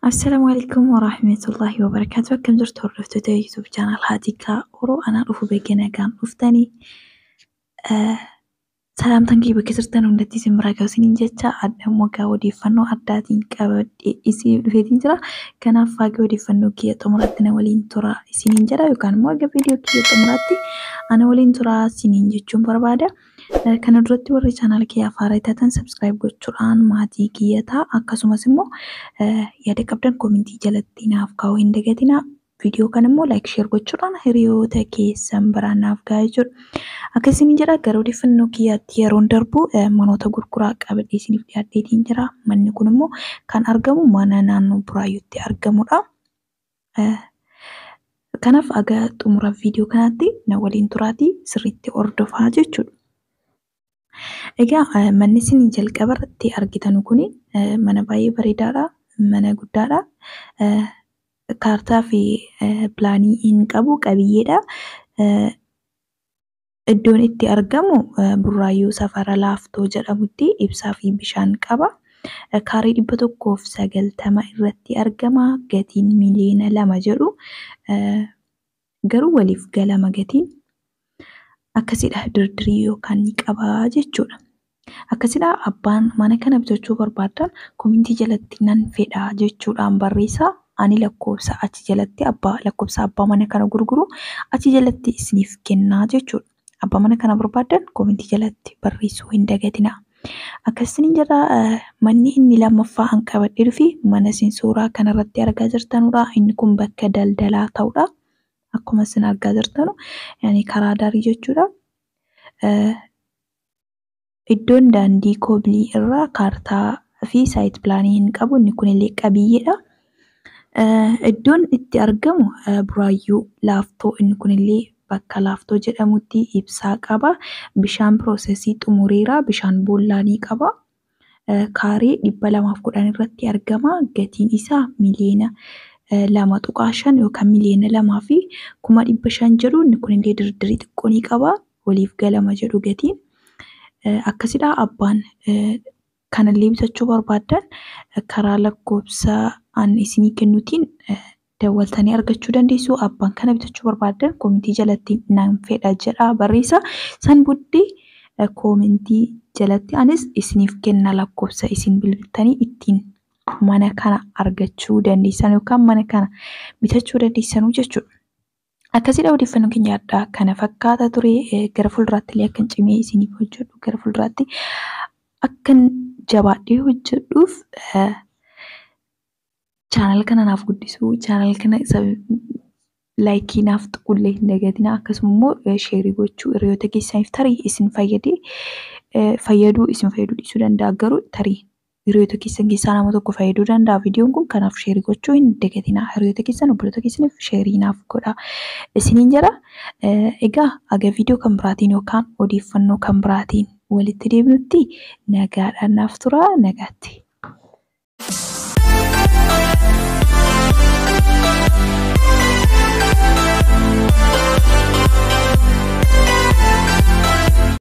السلام عليكم ورحمة الله وبركاته. كم زرت هردفتو يوتيوب channel هاتيكا ورو أنا رفو بيكينا كان رفتاني سلامتان كي بكسرتان هندتي سمبراكاو سنين جتا أدام وقا وديفانو أداتين كابد إسي فيدين جرا كان فاقا وديفانو كي تمراتنا ولين ترى سنين جرا يوكان موقا فيديو كي تمراتي أنا ولين ترى سنين جتشون بربادا كان درتي وري channel كي أفاريتاتان سبسكرايب gochuudhaan maatii kiyya ta'a. Akkasumas immoo yaada qabdan komentii jalatti naaf kaa'uu hin dagatinaa. Viidiyoo kana immoo like share gochuudhaan hiriyoota keessan biraan naaf gahaa jechuudha. Akka isiniin jedha gara odeeffannoo kiyyaatti yeroon darbu manoota gurguraa qabadhee isiniif dhiyaadheetiin jira. Manni kun immoo kan argamu mana naannoo Buraayyuutti argamudha. Kanaaf aga xumura viidiyoo kanaatti na waliin turaatii sirriitti hordofaa jechuudha. Egaa manni isin jalqaba irratti argitan kuni mana baay'ee bareedaadha. Mana guddaadha. Kaartaa fi pilaanii hin qabu qabiyyeedha. Iddoon itti argamu Burraayyuu safara Laaftoo jedhamutti ibsaa fi bishaan qaba. Kaarii 190 irratti argama. Gatiin miliyoona 2 jedhu. Garuu waliif galama gatiin. Akkasidha dirdirii yookaan ni qabaa jechuudha. Akkasidha abbaan mana kana bitachuu barbaadan komentii jalatti nan fedha jechuudhaan barreessaa. Ani lakkoofsa achi jalatti lakkoofsa abbaa mana kana gurguru achi jalatti isiniif kennaa jechuudha. Abbaa mana kana barbaadan komentii jalatti barreessuu hin dagatinaa. Akkasiin jedha manni inni lammaffaa an qabadhe fi mana isin suuraa kanarratti argaa jirtanudha. Inni kun bakka daldalaa ta'udha. Akkuma isin argaa jirtanu yani karaa daarii jechuudha. Iddoon daandii koobilii irraa kaartaa fi saayit pilaanii hin qabu. Inni kunillee qabiyyeedha. Iddoon itti argamu Buraayyuu Laaftoo. Inni kunillee bakka Laaftoo jedhamutti ibsaa qaba. Bishaan piroosesii xumureera. Bishaan boollaanii qaba. Kaarii 210 irratti argama. Gatiin isaa miliyoona 2.5 yookaan miliyoona 2 fi 500 jedhu. Inni kunillee dirdirii xiqqoo ni qaba. Waliif galama jedhu gatiin. Akkasidha abbaan kanallee bitachuu barbaadan karaa lakkoofsa an isinii kennuutiin dawwaltanii argachuu dandeessu. Abbaan kana bitachuu barbaadan komentii jalatti nan fedha jedha barreessa. San booddee komentii jalatti anis isiniif kenna lakkoofsa isin bilbiltanii ittiin mana kana argachuu dandeessan yookaan mana kana bitachuu dandeessanuu jechuudha. Akkasidha odeeffannoo keenya addaa kana fakkaata ture. Gara fuulduraatti illee akkan cimee isiniif hojjedhu gara fuulduraatti akkan jabaadhee hojjedhuuf channel kana naaf guddisuu, channel kana laayikii naaf tuqullee hin dagatinaa. Akkasuma immoo sheerii gochuu hiriyoota keessaniif tarii isin fayyaduu dhiisuu danda'a. Garuu tarii hiriyoota keessan keessaa nama tokko fayyaduu danda'a viidiyoon kun. Kanaaf sheerii gochuu hin dagatinaa. Hiriyoota keessan obboloota keessaniif sheerii naaf godhaa isiniin jedha. Egaa aga viidiyoo kan biraatiin yookaan odeeffannoo kan biraatiin walitti deebinutti nagaadhaan naaf turaa. Nagaatti.